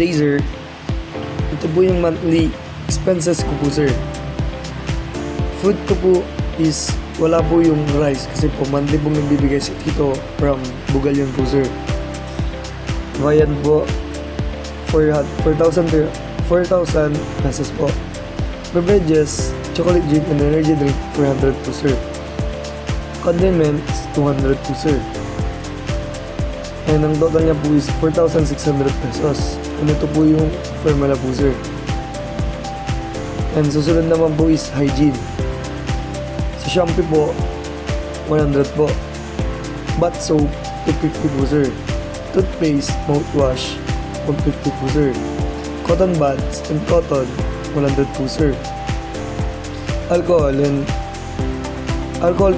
today sir, ito po yung monthly expenses ko po sir. Food ko po is wala po yung rice kasi po monthly pong nagbibigay si Tito from Bugal yun po sir. Bayan po 4,000 pesos po. Beverages, chocolate drink and energy drink 400 po sir. Condiments 200 po sir. And ang total niya po is 4,600 pesos. And ito po yung formula po sir. And susunod naman po is hygiene. Sa shampoo po 100 po. Bath soap 250 po sir. Toothpaste, mouthwash 150 po sir. Cotton buds and cotton 100 po sir. Alcohol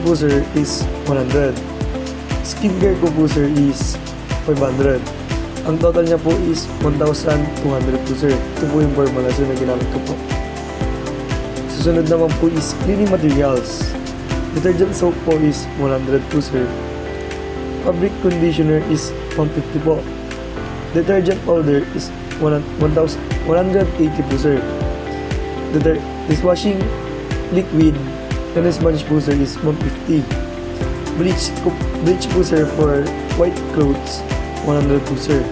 po sir is 100. Skincare ko po sir is 500. Ang total niya po is 1,200 po sir. Ito po yung formula sir na ginamit ko po. Susunod naman po is cleaning materials. Detergent soap po is 100 po sir. Fabric conditioner is 150 po. Detergent powder is 1,180 po sir. Dishwashing liquid and sponge po sir is 150. Bleach po sir for white clothes 100 po sir.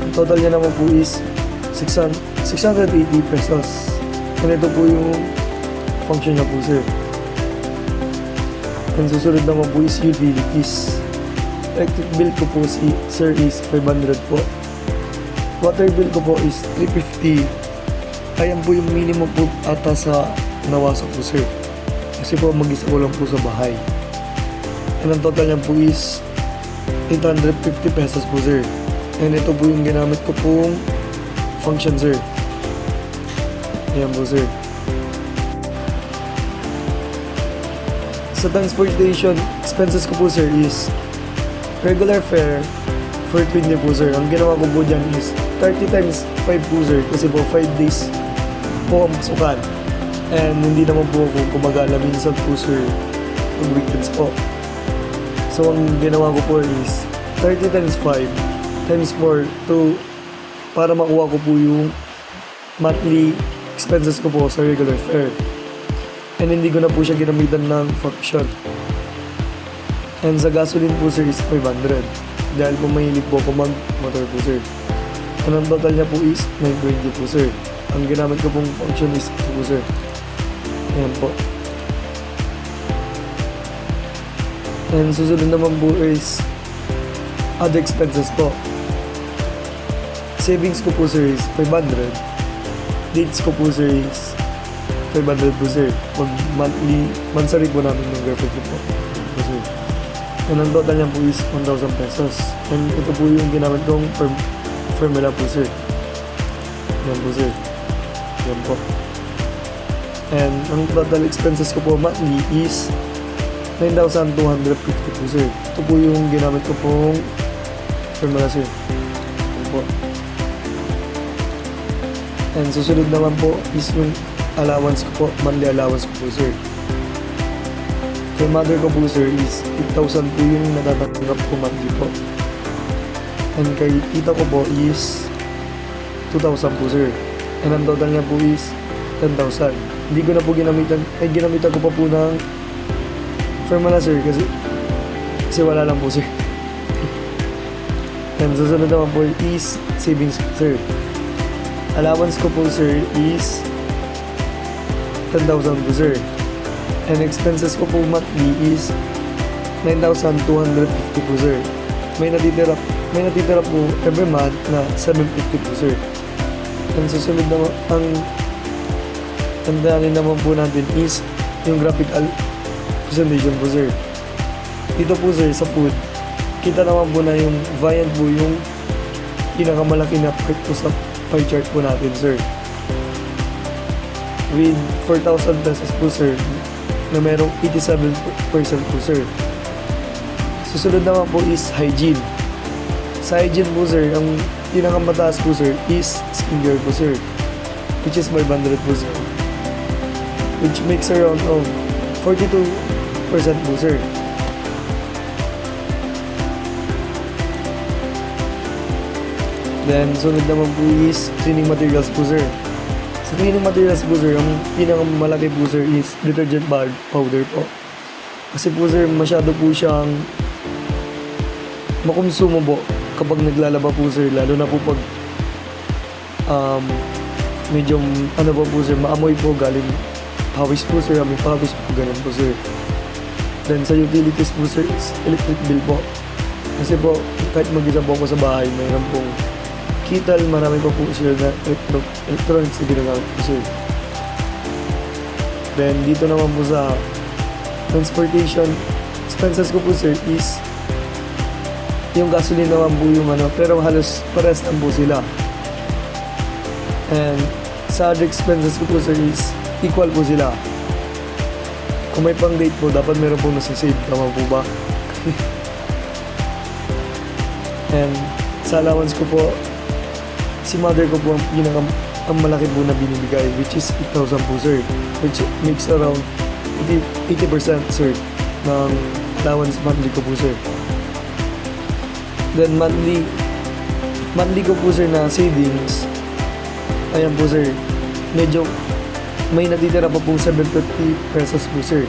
Ang total niya naman po is 680 pesos. And ito po yung function niya po sir. And susunod naman po is utilities. Electric bill ko po sir is 500 po. Water bill ko po is 350. Ayan po yung minimum po ata sa nawasak po sir. Kasi po mag-isa ko lang po sa bahay. And ang total niya po is 850 pesos po sir. And ito po yung ginamit ko pong function sir. Ayan po sir. Sa transportation expenses ko po sir is regular fare for 20 po sir. Ang ginawa ko po dyan is 30 times 5 po sir. Kasi po 5 days po ang pasukan. And hindi naman po ako kumagala minsan po sir on weekends po. So ang ginawa ko po is 30 times 5 times 4 para makuha ko po yung monthly expenses ko po sa regular fare. And hindi ko na po siya ginamitan ng function. And sa gasoline po sir is 500. Dahil po mahilig po ako mag-motor po sir. And ang total niya po is 920 po sir. Ang ginamit ko pong function is ito po sir. Ayan po. And susunod naman po is other expenses po. Savings ko po sir is 500. Dates ko po sir is 500 po sir. Mansari po namin ng girlfriend ko po sir. And ang total niya po is 1,000 pesos. And ito po yung ginamit kong formula po sir. Yan po sir. Yan po. And ang total expenses ko po monthly is 9,250 po sir. Ito po yung ginamit ko pong formula sir. Yan po. And susunod naman po is yung allowance ko po, monthly allowance ko po sir. Kay mother ko po sir is 8,000 po yung natatanggap ko monthly po. And kay tita ko po is 2,000 po sir. And ang total niya po is 10,000. Hindi ko na po ginamitan ko pa po ng formula sir kasi wala lang po sir. And susunod naman po is savings sir. Allowance ko po sir is 10,000 po sir. And expenses ko po monthly is 9,250 po sir. May natitira po every month na 750 po sir. And susunod naman ang tandaan naman po natin is yung graphical presentation po sir. Dito po sir sa food, kita naman po na yung viand po yung pinakamalaki na part po sa pie chart po natin sir. With 4,000 pesos po sir na merong 87% po sir. Susunod naman po is hygiene. Sa hygiene po sir, ang pinakamataas po sir is skincare po sir, which is 500 po sir, which makes around of 42% po sir. Then, sunod naman po is cleaning materials po sir. Sa cleaning materials po sir, ang pinakamalaki po sir is detergent powder po. Kasi po sir, masyado po siyang makonsumo po kapag naglalaba po sir, lalo na po pag medyo ano po sir, maamoy po galing pawis po sir, aming pawis po, ganun po sir. Then sa utilities po sir is electric bill po. Kasi po, kahit mag-isa po ako sa bahay, mayroon pong kital, marami pa po sir na electronics na ginagamit po sir. Then dito naman po sa transportation expenses ko po sir is yung gasoline naman po yung ano, pero halos pares lang po sila. And sa other expenses ko po sir is equal po sila. Kung may pang date po, dapat meron po nasa-save. Tama po ba? And sa allowance ko po, si mother ko po ang malaki po na binibigay, which is 8,000 po sir, which makes around 80% sir ng allowance monthly ko po sir. Then monthly ko po sir na savings, ayan po sir, medyo may natitira pa po 750 pesos po sir.